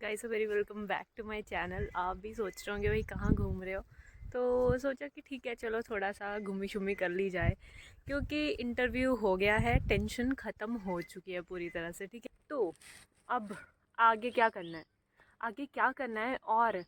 Guys very welcome back to my channel. आप भी सोच रहे होंगे भाई कहाँ घूम रहे हो, तो सोचा कि ठीक है चलो थोड़ा सा घूमी शुमी कर ली जाए, क्योंकि इंटरव्यू हो गया है, टेंशन ख़त्म हो चुकी है पूरी तरह से। ठीक है, तो अब आगे क्या करना है, आगे क्या करना है। और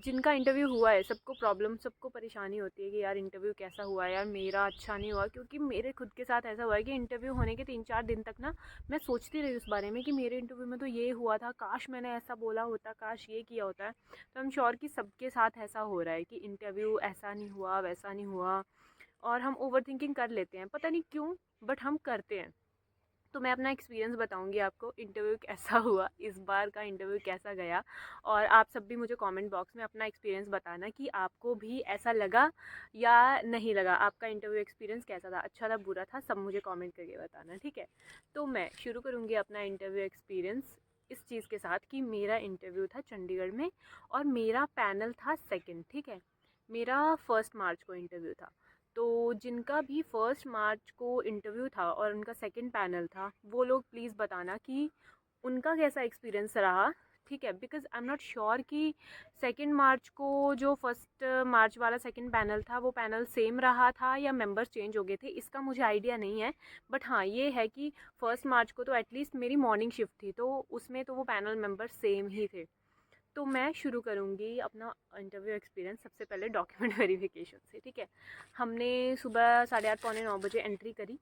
जिनका इंटरव्यू हुआ है सबको प्रॉब्लम, सबको परेशानी होती है कि यार इंटरव्यू कैसा हुआ, यार मेरा अच्छा नहीं हुआ। क्योंकि मेरे खुद के साथ ऐसा हुआ है कि इंटरव्यू होने के 3-4 दिन तक ना मैं सोचती रही उस बारे में कि मेरे इंटरव्यू में तो ये हुआ था, काश मैंने ऐसा बोला होता, काश ये किया होता है। तो आई एम श्योर कि सबके साथ ऐसा हो रहा है कि इंटरव्यू ऐसा नहीं हुआ, वैसा नहीं हुआ, और हम ओवर थिंकिंग कर लेते हैं, पता नहीं क्यों, बट हम करते हैं। तो मैं अपना एक्सपीरियंस बताऊंगी आपको, इंटरव्यू कैसा हुआ, इस बार का इंटरव्यू कैसा गया। और आप सब भी मुझे कमेंट बॉक्स में अपना एक्सपीरियंस बताना कि आपको भी ऐसा लगा या नहीं लगा, आपका इंटरव्यू एक्सपीरियंस कैसा था, अच्छा था बुरा था, सब मुझे कमेंट करके बताना। ठीक है, तो मैं शुरू करूँगी अपना इंटरव्यू एक्सपीरियंस इस चीज़ के साथ कि मेरा इंटरव्यू था चंडीगढ़ में और मेरा पैनल था सेकंड। ठीक है, मेरा 1 मार्च को इंटरव्यू था। तो जिनका भी 1 मार्च को इंटरव्यू था और उनका सेकंड पैनल था, वो लोग प्लीज़ बताना कि उनका कैसा एक्सपीरियंस रहा। ठीक है, because I am not sure कि 2 मार्च को जो 1 मार्च वाला सेकंड पैनल था वो पैनल सेम रहा था या मेंबर्स चेंज हो गए थे, इसका मुझे आइडिया नहीं है। बट हाँ ये है कि 1 मार्च को तो एटलीस्ट मेरी मॉर्निंग शिफ्ट थी, तो उसमें तो वो पैनल मेंबर सेम ही थे। तो मैं शुरू करूँगी अपना इंटरव्यू एक्सपीरियंस सबसे पहले डॉक्यूमेंट वेरिफिकेशन से। ठीक है, हमने सुबह 8:30 पौने 9 बजे एंट्री करी।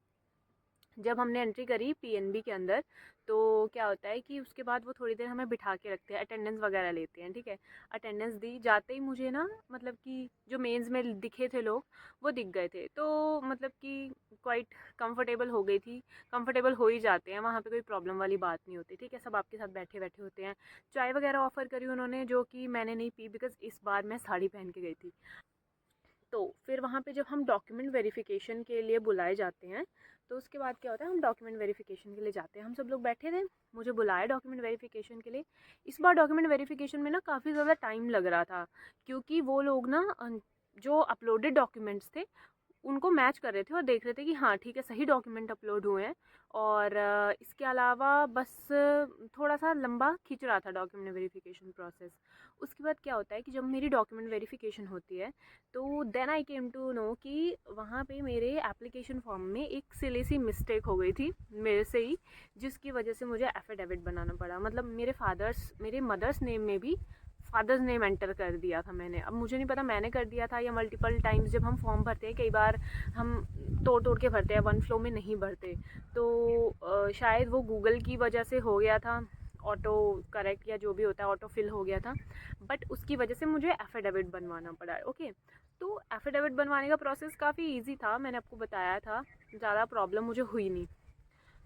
जब हमने एंट्री करी पीएनबी के अंदर, तो क्या होता है कि उसके बाद वो थोड़ी देर हमें बिठा के रखते हैं, अटेंडेंस वगैरह लेते हैं। ठीक है, अटेंडेंस दी, जाते ही मुझे ना मतलब कि जो मेंस में दिखे थे लोग वो दिख गए थे, तो मतलब कि क्वाइट कंफर्टेबल हो गई थी। कंफर्टेबल हो ही जाते हैं वहाँ पे, कोई प्रॉब्लम वाली बात नहीं होती। ठीक है, सब आपके साथ बैठे बैठे होते हैं। चाय वगैरह ऑफ़र करी उन्होंने, जो कि मैंने नहीं पी बिकॉज़ इस बार मैं साड़ी पहन के गई थी। तो फिर वहाँ पे जब हम डॉक्यूमेंट वेरिफिकेशन के लिए बुलाए जाते हैं, तो उसके बाद क्या होता है, हम डॉक्यूमेंट वेरिफिकेशन के लिए जाते हैं। हम सब लोग बैठे थे, मुझे बुलाया डॉक्यूमेंट वेरिफिकेशन के लिए। इस बार डॉक्यूमेंट वेरिफिकेशन में ना काफ़ी ज़्यादा टाइम लग रहा था, क्योंकि वो लोग ना जो अपलोडेड डॉक्यूमेंट्स थे उनको मैच कर रहे थे और देख रहे थे कि हाँ ठीक है सही डॉक्यूमेंट अपलोड हुए हैं। और इसके अलावा बस थोड़ा सा लंबा खींच रहा था डॉक्यूमेंट वेरिफिकेशन प्रोसेस। उसके बाद क्या होता है कि जब मेरी डॉक्यूमेंट वेरिफिकेशन होती है, तो then I came to know कि वहाँ पे मेरे एप्लीकेशन फॉर्म में एक सिली सी मिस्टेक हो गई थी मेरे से ही, जिसकी वजह से मुझे एफिडेविट बनाना पड़ा। मतलब मेरे मदर्स नेम में भी फादर्स नेम एंटर कर दिया था मैंने। अब मुझे नहीं पता मैंने कर दिया था या मल्टीपल टाइम्स जब हम फॉर्म भरते हैं, कई बार हम तोड़ तोड़ के भरते हैं, वन फ्लो में नहीं भरते। तो शायद वो गूगल की वजह से हो गया था, ऑटो करेक्ट या जो भी होता है ऑटो फिल हो गया था। बट उसकी वजह से मुझे एफिडेविट बनवाना पड़ा। ओके, तो एफिडेविट बनवाने का प्रोसेस काफ़ी ईजी था, मैंने आपको बताया था, ज़्यादा प्रॉब्लम मुझे हुई नहीं।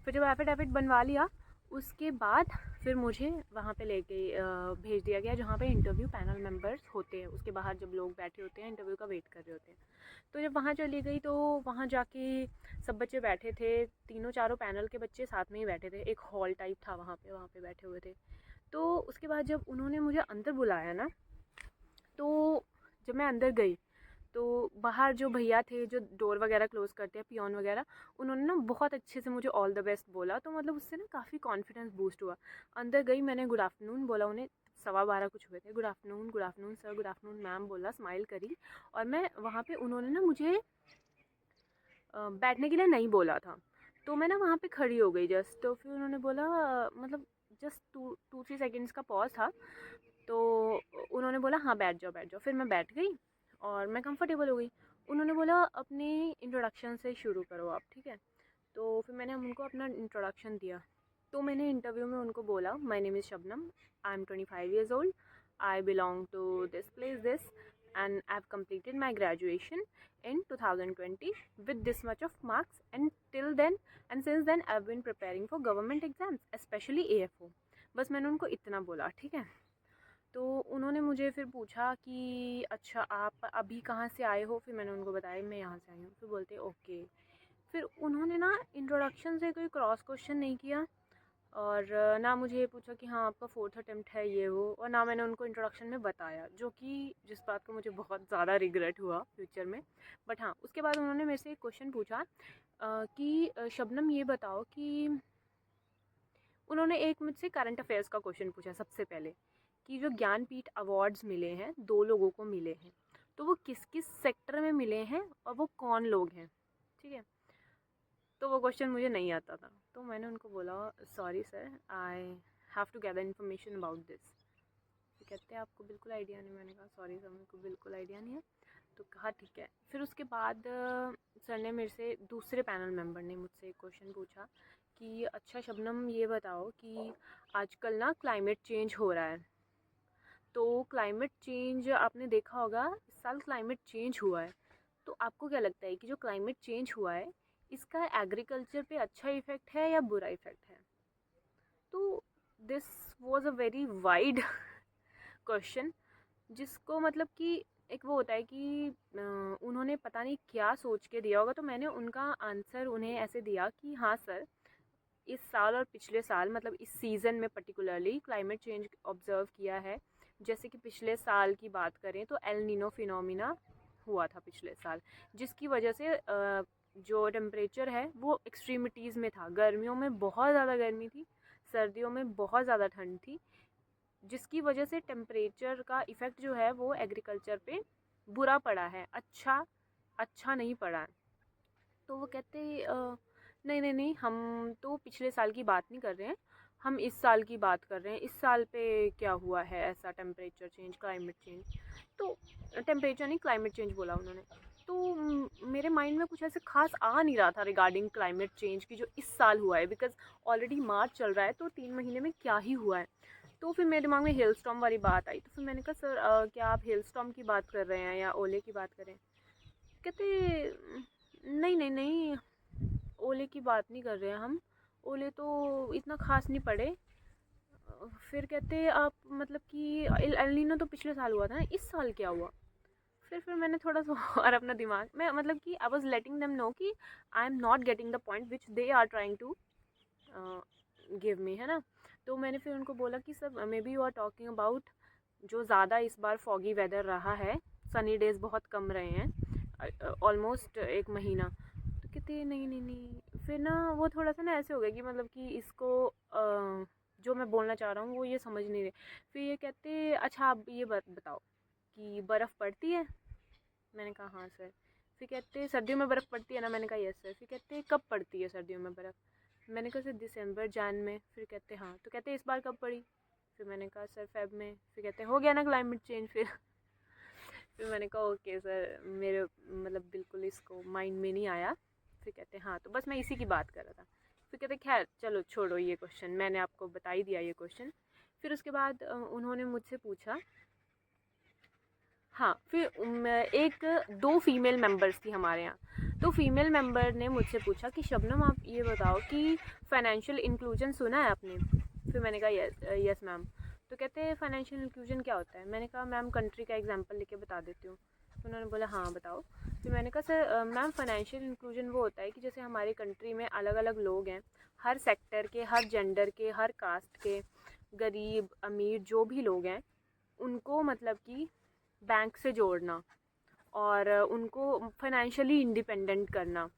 फिर जब एफिडेविट बनवा लिया, उसके बाद फिर मुझे वहाँ पे लेके भेज दिया गया जहाँ पे इंटरव्यू पैनल मेंबर्स होते हैं, उसके बाहर जब लोग बैठे होते हैं इंटरव्यू का वेट कर रहे होते हैं। तो जब वहाँ चली गई तो वहाँ जाके सब बच्चे बैठे थे, तीनों चारों पैनल के बच्चे साथ में ही बैठे थे, एक हॉल टाइप था, वहाँ पे बैठे हुए थे। तो उसके बाद जब उन्होंने मुझे अंदर बुलाया ना, तो जब मैं अंदर गई तो बाहर जो भैया थे जो डोर वगैरह क्लोज़ करते हैं, पियोन वगैरह, उन्होंने ना बहुत अच्छे से मुझे ऑल द बेस्ट बोला। तो मतलब उससे ना काफ़ी कॉन्फिडेंस बूस्ट हुआ। अंदर गई, मैंने गुड आफ्टरनून बोला उन्हें, 12:15 कुछ हुए थे। Good afternoon sir, good afternoon ma'am बोला, स्माइल करी। और मैं वहाँ पे उन्होंने ना मुझे बैठने के लिए नहीं बोला था, तो मैं ना वहाँ पे खड़ी हो गई जस्ट। तो फिर उन्होंने बोला मतलब जस्ट 2-3 सेकेंड्स का पॉज था, तो उन्होंने बोला हाँ बैठ जाओ बैठ जाओ। फिर मैं बैठ गई और मैं कंफर्टेबल हो गई। उन्होंने बोला अपने इंट्रोडक्शन से शुरू करो आप। ठीक है, तो फिर मैंने उनको अपना इंट्रोडक्शन दिया। तो मैंने इंटरव्यू में उनको बोला, my name is Shabnam, I am 25 years old, I belong to this place this, and I have completed my graduation in 2020 with this much of marks, and till then and since then I've been preparing for government exams especially AFO। बस मैंने उनको इतना बोला। ठीक है, तो उन्होंने मुझे फिर पूछा कि अच्छा आप अभी कहाँ से आए हो। फिर मैंने उनको बताया मैं यहाँ से आई हूँ। फिर बोलते ओके। फिर उन्होंने ना इंट्रोडक्शन से कोई क्रॉस क्वेश्चन नहीं किया, और ना मुझे ये पूछा कि हाँ आपका 4th अटेम्प्ट है ये वो, और ना मैंने उनको इंट्रोडक्शन में बताया, जो कि जिस बात का मुझे बहुत ज़्यादा रिग्रेट हुआ फ्यूचर में। बट हाँ उसके बाद उन्होंने मेरे से एक क्वेश्चन पूछा कि शबनम ये बताओ कि, उन्होंने एक मुझसे करंट अफेयर्स का क्वेश्चन पूछा सबसे पहले कि जो ज्ञानपीठ अवार्ड्स मिले हैं 2 लोगों को मिले हैं, तो वो किस किस सेक्टर में मिले हैं और वो कौन लोग हैं, ठीक है। तो वो क्वेश्चन मुझे नहीं आता था, तो मैंने उनको बोला sorry sir, I have to gather information about this. तो कहते हैं आपको बिल्कुल आइडिया नहीं। मैंने कहा सॉरी सर, मेरे को बिल्कुल आइडिया नहीं है। तो कहा ठीक है। फिर उसके बाद सर ने मेरे से, दूसरे पैनल मेंबर ने मुझसे एक क्वेश्चन पूछा कि अच्छा शबनम, ये बताओ कि आजकल ना क्लाइमेट चेंज हो रहा है, तो क्लाइमेट चेंज आपने देखा होगा, इस साल क्लाइमेट चेंज हुआ है, तो आपको क्या लगता है कि जो क्लाइमेट चेंज हुआ है इसका एग्रीकल्चर पे अच्छा इफ़ेक्ट है या बुरा इफ़ेक्ट है। तो this was a very wide question, जिसको मतलब कि एक वो होता है कि उन्होंने पता नहीं क्या सोच के दिया होगा, तो मैंने उनका आंसर उन्हें ऐसे दिया कि हाँ सर, इस साल और पिछले साल, मतलब इस सीज़न में पर्टिकुलरली क्लाइमेट चेंज ऑब्ज़र्व किया है। जैसे कि पिछले साल की बात करें तो एल नीनो फिनोमिना हुआ था पिछले साल, जिसकी वजह से जो टेम्परेचर है वो एक्सट्रीमिटीज़ में था। गर्मियों में बहुत ज़्यादा गर्मी थी, सर्दियों में बहुत ज़्यादा ठंड थी, जिसकी वजह से टेम्परेचर का इफ़ेक्ट जो है वो एग्रीकल्चर पे बुरा पड़ा है, अच्छा नहीं पड़ा है। तो वो कहते नहीं नहीं नहीं, हम तो पिछले साल की बात नहीं कर रहे हैं, हम इस साल की बात कर रहे हैं। इस साल पे क्या हुआ है ऐसा टेम्परेचर चेंज, क्लाइमेट चेंज। तो टेम्परेचर नहीं, क्लाइमेट चेंज बोला उन्होंने। तो मेरे माइंड में कुछ ऐसे खास आ नहीं रहा था रिगार्डिंग क्लाइमेट चेंज की जो इस साल हुआ है, बिकॉज ऑलरेडी मार्च चल रहा है, तो 3 महीने में क्या ही हुआ है। तो फिर मेरे दिमाग में हेल स्टॉर्म वाली बात आई, तो फिर मैंने कहा सर क्या आप हेल स्टॉर्म की बात कर रहे हैं या ओले की बात करें। कहते नहीं नहीं नहीं, ओले की बात नहीं कर रहे हैं हम, ओले तो इतना खास नहीं पड़े। फिर कहते आप मतलब कि एल नीनो तो पिछले साल हुआ था ना, इस साल क्या हुआ। फिर मैंने थोड़ा सा और अपना दिमाग मैं मतलब कि I was letting them know कि I am not getting the point which they are trying to give me, है ना। तो मैंने फिर उनको बोला कि सब may be you are talking about जो ज़्यादा इस बार फॉगी वेदर रहा है, सनी डेज़ बहुत कम रहे हैं, ऑलमोस्ट 1 महीना। तो कहते नहीं नहीं नहीं। फिर ना वो थोड़ा सा ना ऐसे हो गया कि मतलब कि इसको जो मैं बोलना चाह रहा हूँ वो ये समझ नहीं रहे। फिर ये कहते अच्छा आप ये बताओ कि बर्फ़ पड़ती है। मैंने कहा हाँ सर। फिर कहते सर्दियों में बर्फ़ पड़ती है ना। मैंने कहा यस सर। फिर कहते कब पड़ती है सर्दियों में बर्फ़। मैंने कहा सर दिसंबर जान में। फिर कहते हाँ। तो कहते इस बार कब पड़ी। फिर मैंने कहा सर फेब में। फिर कहते हो गया ना क्लाइमेट चेंज फिर मैंने कहा ओके सर, मेरे मतलब बिल्कुल इसको माइंड में नहीं आया। फिर कहते हाँ, तो बस मैं इसी की बात कर रहा था। फिर कहते खैर चलो छोड़ो ये क्वेश्चन, मैंने आपको बता ही दिया ये क्वेश्चन। फिर उसके बाद उन्होंने मुझसे पूछा, हाँ फिर एक 2 फीमेल मेंबर्स थी हमारे यहाँ। तो फीमेल मेंबर ने मुझसे पूछा कि शबनम आप ये बताओ कि फाइनेंशियल इंक्लूजन सुना है आपने। फिर मैंने कहा यस मैम। तो कहते हैं फाइनेंशियल इंक्लूजन क्या होता है। मैंने कहा मैम कंट्री का एग्जांपल लेके बता देती हूँ। तो उन्होंने बोला हाँ बताओ। फिर मैंने कहा सर मैम फाइनेंशियल इंक्लूजन वो होता है कि जैसे हमारी कंट्री में अलग अलग लोग हैं, हर सेक्टर के, हर जेंडर के, हर कास्ट के, गरीब अमीर जो भी लोग हैं, उनको मतलब कि बैंक से जोड़ना और उनको फाइनेंशियली इंडिपेंडेंट करना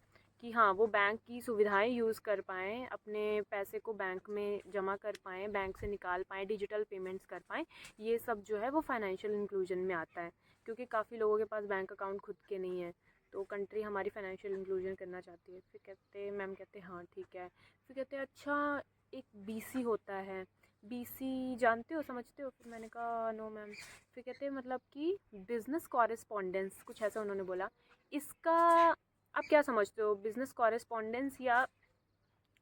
कि हाँ वो बैंक की सुविधाएं यूज़ कर पाएँ, अपने पैसे को बैंक में जमा कर पाएँ, बैंक से निकाल पाएँ, डिजिटल पेमेंट्स कर पाएँ। ये सब जो है वो फाइनेंशियल इंक्लूजन में आता है, क्योंकि काफ़ी लोगों के पास बैंक अकाउंट खुद के नहीं है, तो कंट्री हमारी फाइनेंशियल इंक्लूजन करना चाहती है। फिर कहते मैम कहते हाँ ठीक है। फिर कहते अच्छा एक बीसी होता है, बीसी जानते हो, समझते हो। फिर मैंने कहा नो मैम। फिर कहते हैं मतलब कि बिज़नेस कॉरेस्पॉन्डेंस, कुछ ऐसा उन्होंने बोला। इसका आप क्या समझते हो, बिज़नेस कॉरेस्पॉन्डेंस या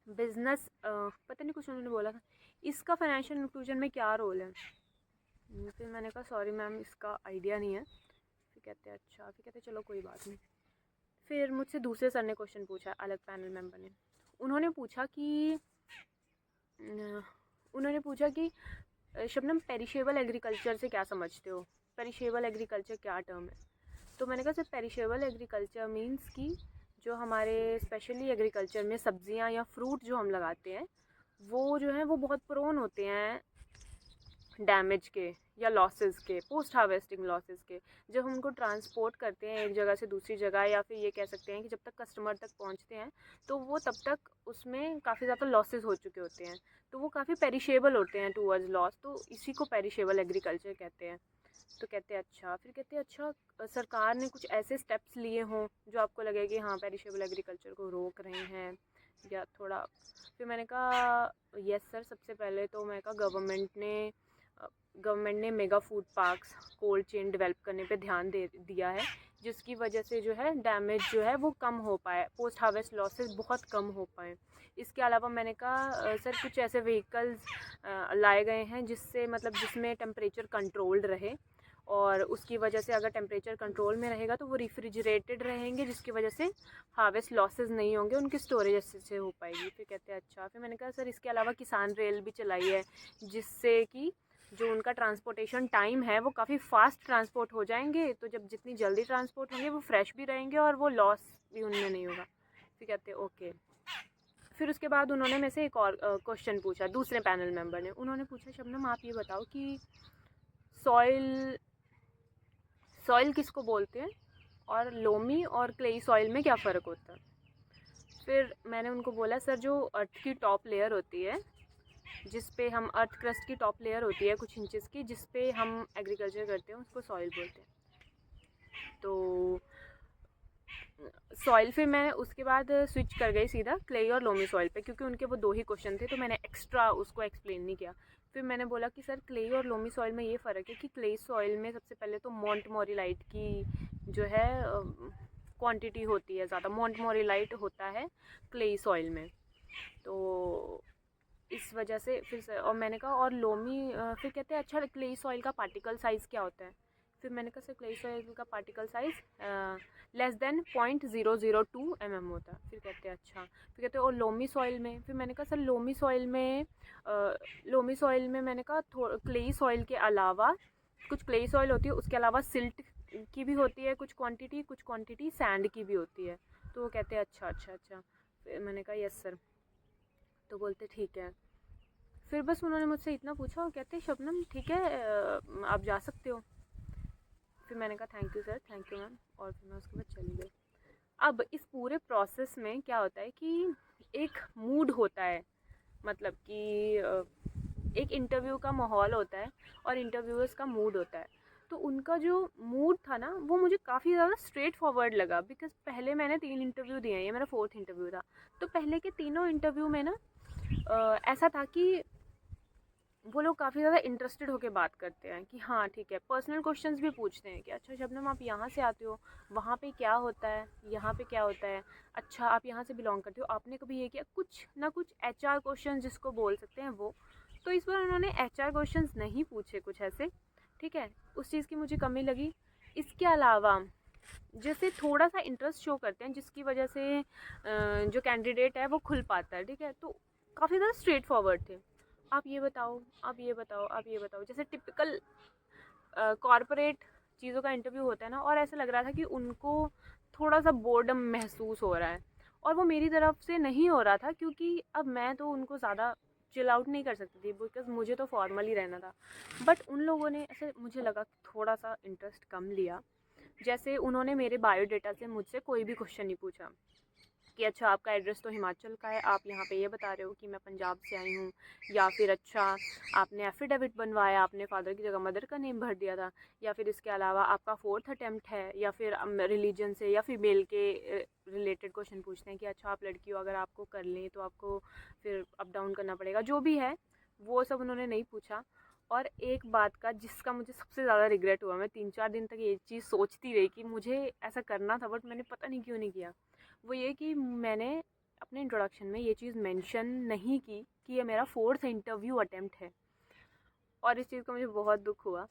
बिज़नेस पता नहीं कुछ उन्होंने बोला था, इसका फाइनेंशियल इंक्लूजन में क्या रोल है। फिर मैंने कहा सॉरी मैम इसका आइडिया नहीं है। फिर कहते हैं अच्छा। फिर कहते चलो कोई बात नहीं। फिर मुझसे दूसरे सर ने क्वेश्चन पूछा, अलग पैनल मेंबर ने। उन्होंने पूछा कि शबनम पेरिशेबल एग्रीकल्चर से क्या समझते हो, पेरिशेबल एग्रीकल्चर क्या टर्म है। तो मैंने कहा सर पेरिशेबल एग्रीकल्चर मींस कि जो हमारे स्पेशली एग्रीकल्चर में सब्जियां या फ्रूट जो हम लगाते हैं वो जो है वो बहुत प्रोन होते हैं डैमेज के या लॉसेस के, पोस्ट हार्वेस्टिंग लॉसेस के। जब हम उनको ट्रांसपोर्ट करते हैं एक जगह से दूसरी जगह, या फिर ये कह सकते हैं कि जब तक कस्टमर तक पहुंचते हैं तो वो तब तक उसमें काफ़ी ज़्यादा लॉसेस हो चुके होते हैं, तो वो काफ़ी पेरिशेबल होते हैं टूवर्ड्स लॉस, तो इसी को पेरिशेबल एग्रीकल्चर कहते हैं। तो कहते हैं अच्छा, फिर कहते हैं अच्छा सरकार ने कुछ ऐसे स्टेप्स लिए हों जो आपको लगे कि हाँ पेरिशेबल एग्रीकल्चर को रोक रहे हैं या थोड़ा। फिर मैंने कहा यस सर, सबसे पहले तो मैं कहा गवर्नमेंट ने mega food parks, cold chain develop करने पे ध्यान दे दिया है, जिसकी वजह से जो है डैमेज जो है वो कम हो पाए, पोस्ट हार्वेस्ट लॉसेस बहुत कम हो पाए। इसके अलावा मैंने कहा सर कुछ ऐसे व्हीकल्स लाए गए हैं जिससे मतलब जिसमें टेम्परेचर कंट्रोल्ड रहे, और उसकी वजह से अगर टेम्परेचर कंट्रोल में रहेगा तो वो रेफ्रिजरेटेड रहेंगे, जिसकी वजह से हार्वेस्ट लॉसेस नहीं होंगे, उनकी स्टोरेज अच्छे से हो पाएगी। फिर कहते हैं अच्छा। फिर मैंने कहा सर इसके अलावा किसान रेल भी चलाई है, जिससे कि जो उनका ट्रांसपोर्टेशन टाइम है वो काफ़ी फास्ट ट्रांसपोर्ट हो जाएंगे, तो जब जितनी जल्दी ट्रांसपोर्ट होंगे वो फ्रेश भी रहेंगे और वो लॉस भी उनमें नहीं होगा। फिर कहते हैं ओके। फिर उसके बाद उन्होंने मेरे से एक और क्वेश्चन पूछा, दूसरे पैनल मेंबर ने। उन्होंने पूछा शबनम आप ये बताओ कि सॉइल किसको बोलते हैं, और लोमी और क्लेई सॉइल में क्या फ़र्क होता है। फिर मैंने उनको बोला सर जो अर्थ की टॉप लेयर होती है, जिस पे हम अर्थ क्रस्ट की टॉप लेयर होती है कुछ इंचेस की, जिस पे हम एग्रीकल्चर करते हैं उसको सॉइल बोलते हैं। तो सॉइल, फिर मैं उसके बाद स्विच कर गई सीधा क्ले और लोमी सॉइल पे, क्योंकि उनके वो 2 ही क्वेश्चन थे तो मैंने एक्स्ट्रा उसको एक्सप्लेन नहीं किया। फिर मैंने बोला कि सर क्ले और लोमी सॉइल में ये फ़र्क है कि क्ले सॉइल में सबसे पहले तो मोंटमोरिलाइट की जो है क्वांटिटी होती है ज़्यादा, मोंटमोरिलाइट होता है क्ले सॉइल में, तो इस वजह से फिर और मैंने कहा और लोमी फिर कहते हैं अच्छा क्ले सॉइल का पार्टिकल साइज़ क्या होता है। फिर मैंने कहा सर क्ले सॉइल का particle size less than 0.002 mm होता है। फिर कहते हैं अच्छा। फिर कहते हैं और लोमी सॉइल में। फिर मैंने कहा सर लोमी सॉइल में मैंने कहा क्ले सॉइल के अलावा कुछ क्ले सॉइल होती है, उसके अलावा सिल्ट की भी होती है कुछ क्वांटिटी सैंड की भी होती है। तो वो कहते हैं अच्छा। फिर मैंने कहा यस सर। तो बोलते ठीक है। फिर बस उन्होंने मुझसे इतना पूछा और कहते शबनम ठीक है आप जा सकते हो। फिर मैंने कहा thank you sir, thank you ma'am, और फिर मैं उसके बाद चली गई। अब इस पूरे प्रोसेस में क्या होता है कि एक मूड होता है, मतलब कि एक इंटरव्यू का माहौल होता है और इंटरव्यूअर्स का मूड होता है। तो उनका जो मूड था ना वो मुझे काफ़ी ज़्यादा स्ट्रेट फॉरवर्ड लगा, बिकॉज़ पहले मैंने 3 इंटरव्यू दिए हैं, ये मेरा 4th इंटरव्यू था। तो पहले के तीनों इंटरव्यू में ना ऐसा था कि वो लोग काफ़ी ज़्यादा इंटरेस्टेड होकर बात करते हैं कि हाँ ठीक है, पर्सनल क्वेश्चंस भी पूछते हैं कि अच्छा शबनम आप यहाँ से आते हो, वहाँ पे क्या होता है, यहाँ पे क्या होता है, अच्छा आप यहाँ से बिलोंग करते हो, आपने कभी ये किया, कुछ ना कुछ HR क्वेश्चन जिसको बोल सकते हैं वो। तो इस बार उन्होंने HR क्वेश्चंस नहीं पूछे कुछ ऐसे, ठीक है, उस चीज़ की मुझे कमी लगी। इसके अलावा जैसे थोड़ा सा इंटरेस्ट शो करते हैं जिसकी वजह से जो कैंडिडेट है वो खुल पाता है, ठीक है, तो काफ़ी ज़्यादा स्ट्रेट फॉरवर्ड थे। आप ये बताओ, आप ये बताओ, आप ये बताओ, जैसे टिपिकल कॉर्पोरेट चीज़ों का इंटरव्यू होता है ना, और ऐसा लग रहा था कि उनको थोड़ा सा बोर्डम महसूस हो रहा है, और वो मेरी तरफ से नहीं हो रहा था, क्योंकि अब मैं तो उनको ज़्यादा चिल आउट नहीं कर सकती थी बिकॉज मुझे तो फॉर्मल ही रहना था। बट उन लोगों ने ऐसे मुझे लगा थोड़ा सा इंटरेस्ट कम लिया। जैसे उन्होंने मेरे बायोडाटा से मुझसे कोई भी क्वेश्चन नहीं पूछा कि अच्छा आपका एड्रेस तो हिमाचल का है, आप यहाँ पे ये बता रहे हो कि मैं पंजाब से आई हूँ, या फिर अच्छा आपने एफिडेविट बनवाया, आपने फादर की जगह मदर का नेम भर दिया था, या फिर इसके अलावा आपका 4th अटैम्प्ट है, या फिर रिलीजन से या फीमेल के रिलेटेड क्वेश्चन पूछते हैं कि अच्छा आप लड़की हो, अगर आपको कर लें तो आपको फिर अप डाउन करना पड़ेगा, जो भी है वो सब उन्होंने नहीं पूछा। और एक बात का जिसका मुझे सबसे ज़्यादा रिग्रेट हुआ, मैं 3-4 दिन तक ये चीज़ सोचती रही कि मुझे ऐसा करना था बट मैंने पता नहीं क्यों नहीं किया, वो ये कि मैंने अपने इंट्रोडक्शन में ये चीज़ मेंशन नहीं की कि ये मेरा 4th इंटरव्यू अटेम्प्ट है। और इस चीज़ का मुझे बहुत दुख हुआ,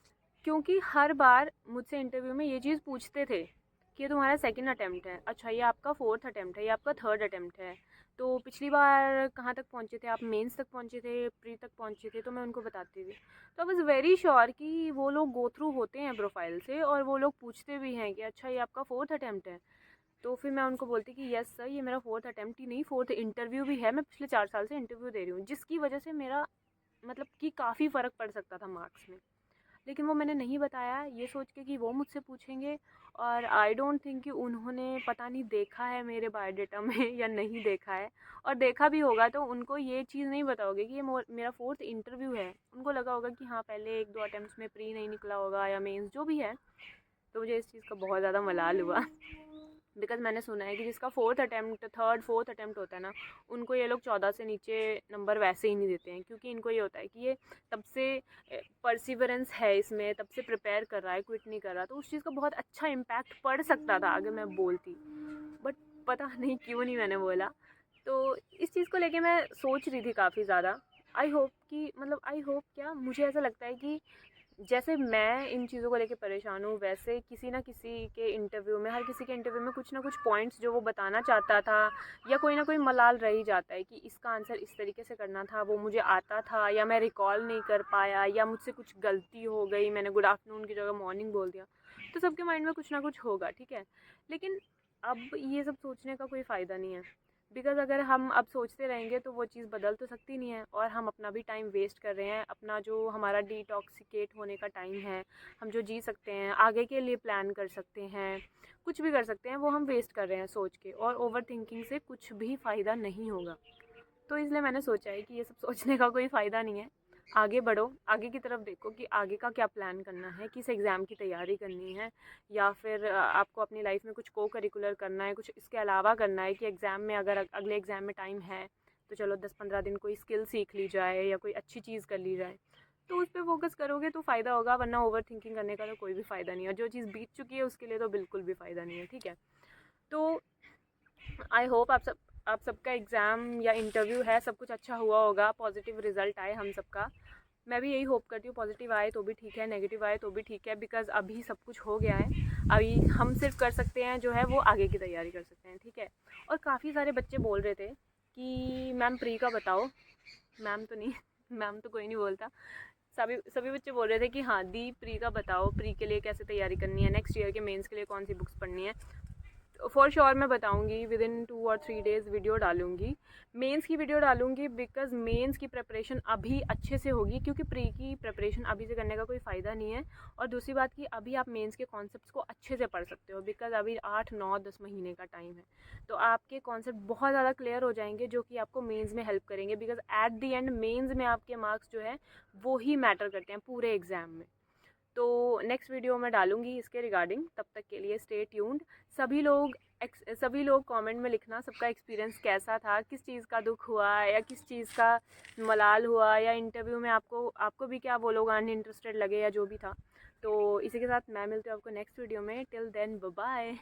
क्योंकि हर बार मुझसे इंटरव्यू में ये चीज़ पूछते थे कि ये तुम्हारा 2nd अटेम्प्ट है, अच्छा ये आपका 4th अटेम्प्ट है, ये आपका 3rd अटेम्प्ट है, तो पिछली बार कहाँ तक पहुँचे थे आप, मेंस तक पहुँचे थे, प्री तक पहुँचे थे, तो मैं उनको बताती थी। तो आई वाज वेरी श्योर कि वो लोग गो थ्रू होते हैं प्रोफाइल से और वो लोग पूछते भी हैं कि अच्छा ये आपका 4th अटेम्प्ट है। तो फिर मैं उनको बोलती कि यस सर ये मेरा 4th अटेम्प्ट ही नहीं, 4th इंटरव्यू भी है, मैं पिछले 4 साल से इंटरव्यू दे रही हूँ, जिसकी वजह से मेरा मतलब कि काफ़ी फ़र्क पड़ सकता था मार्क्स में। लेकिन वो मैंने नहीं बताया ये सोच के कि वो मुझसे पूछेंगे। और आई डोंट थिंक कि उन्होंने पता नहीं देखा है मेरे बायोडाटा में या नहीं देखा है। और देखा भी होगा तो उनको ये चीज़ नहीं पता होगी कि ये मेरा 4th इंटरव्यू है। उनको लगा होगा कि हाँ पहले 1-2 अटेम्प्ट्स में प्री नहीं निकला होगा या मेंस जो भी है। तो मुझे इस चीज़ का बहुत ज़्यादा मलाल हुआ बिकॉज़ मैंने सुना है कि जिसका 4th attempt 3rd 4th attempt होता है ना, उनको ये लोग 14 से नीचे नंबर वैसे ही नहीं देते हैं। क्योंकि इनको ये होता है कि ये तब से परसिवरेंस है इसमें, तब से प्रिपेयर कर रहा है, क्विट नहीं कर रहा। तो उस चीज़ का बहुत अच्छा इम्पैक्ट पड़ सकता था अगर मैं बोलती, बट पता नहीं क्यों नहीं मैंने बोला। तो इस चीज़ को लेके मैं सोच रही थी काफ़ी ज़्यादा। आई होप कि मतलब आई होप क्या, मुझे ऐसा लगता है कि जैसे मैं इन चीज़ों को लेके परेशान हूँ, वैसे किसी ना किसी के इंटरव्यू में, हर किसी के इंटरव्यू में कुछ ना कुछ पॉइंट्स जो वो बताना चाहता था या कोई ना कोई मलाल रह ही जाता है कि इसका आंसर इस तरीके से करना था, वो मुझे आता था या मैं रिकॉल नहीं कर पाया या मुझसे कुछ गलती हो गई, मैंने गुड आफ्टरनून की जगह मॉर्निंग बोल दिया। तो सबके माइंड में कुछ ना कुछ होगा, ठीक है। लेकिन अब ये सब सोचने का कोई फ़ायदा नहीं है, बिकॉज़ अगर हम अब सोचते रहेंगे तो वो चीज़ बदल तो सकती नहीं है। और हम अपना भी टाइम वेस्ट कर रहे हैं, अपना जो हमारा डिटॉक्सिकेट होने का टाइम है, हम जो जी सकते हैं, आगे के लिए प्लान कर सकते हैं, कुछ भी कर सकते हैं, वो हम वेस्ट कर रहे हैं सोच के। और ओवर थिंकिंग से कुछ भी फ़ायदा नहीं होगा। तो इसलिए मैंने सोचा है कि ये सब सोचने का कोई फ़ायदा नहीं है। आगे बढ़ो, आगे की तरफ देखो कि आगे का क्या प्लान करना है, किस एग्ज़ाम की तैयारी करनी है, या फिर आपको अपनी लाइफ में कुछ को करिकुलर करना है, कुछ इसके अलावा करना है कि एग्ज़ाम में अगर अगले एग्ज़ाम में टाइम है तो चलो 10-15 दिन कोई स्किल सीख ली जाए या कोई अच्छी चीज़ कर ली जाए। तो उस पे फोकस करोगे तो फ़ायदा होगा, वरना ओवर थिंकिंग करने का तो कोई भी फ़ायदा नहीं है। जो चीज़ बीत चुकी है उसके लिए तो बिल्कुल भी फ़ायदा नहीं है, ठीक है। तो आई होप आप सबका एग्ज़ाम या इंटरव्यू है सब कुछ अच्छा हुआ होगा, पॉजिटिव रिज़ल्ट आए हम सबका। मैं भी यही होप करती हूँ, पॉजिटिव आए तो भी ठीक है, नेगेटिव आए तो भी ठीक है, बिकॉज़ अभी सब कुछ हो गया है। अभी हम सिर्फ कर सकते हैं जो है वो आगे की तैयारी कर सकते हैं, ठीक है। और काफ़ी सारे बच्चे बोल रहे थे कि मैम प्री का बताओ। मैम तो नहीं मैम तो कोई नहीं बोलता। सभी सभी बच्चे बोल रहे थे कि हाँ दी प्री का बताओ, प्री के लिए कैसे तैयारी करनी है, नेक्स्ट ईयर के मेंस के लिए कौन सी बुक्स पढ़नी है। फॉर श्योर मैं बताऊंगी, विद इन 2 और 3 डेज़ वीडियो डालूंगी, मेंस की वीडियो डालूंगी। बिकॉज मेंस की प्रिपरेशन अभी अच्छे से होगी, क्योंकि प्री की प्रिपरेशन अभी से करने का कोई फ़ायदा नहीं है। और दूसरी बात कि अभी आप मेंस के कॉन्सेप्ट्स को अच्छे से पढ़ सकते हो, बिकॉज अभी 8-9-10 महीने का टाइम है। तो आपके कॉन्सेप्ट बहुत ज़्यादा क्लियर हो जाएंगे, जो कि आपको मेंस में हेल्प करेंगे। Because at the end mains में आपके मार्क्स जो है वो ही मैटर करते हैं पूरे एग्ज़ाम में। तो नेक्स्ट वीडियो मैं डालूंगी इसके रिगार्डिंग। तब तक के लिए स्टे ट्यून्ड। सभी लोग कमेंट में लिखना सबका एक्सपीरियंस कैसा था, किस चीज़ का दुख हुआ या किस चीज़ का मलाल हुआ, या इंटरव्यू में आपको भी क्या वो लोग अनइंटरेस्टेड लगे या जो भी था। तो इसी के साथ मैं मिलती हूँ आपको नेक्स्ट वीडियो में। Till then bye bye.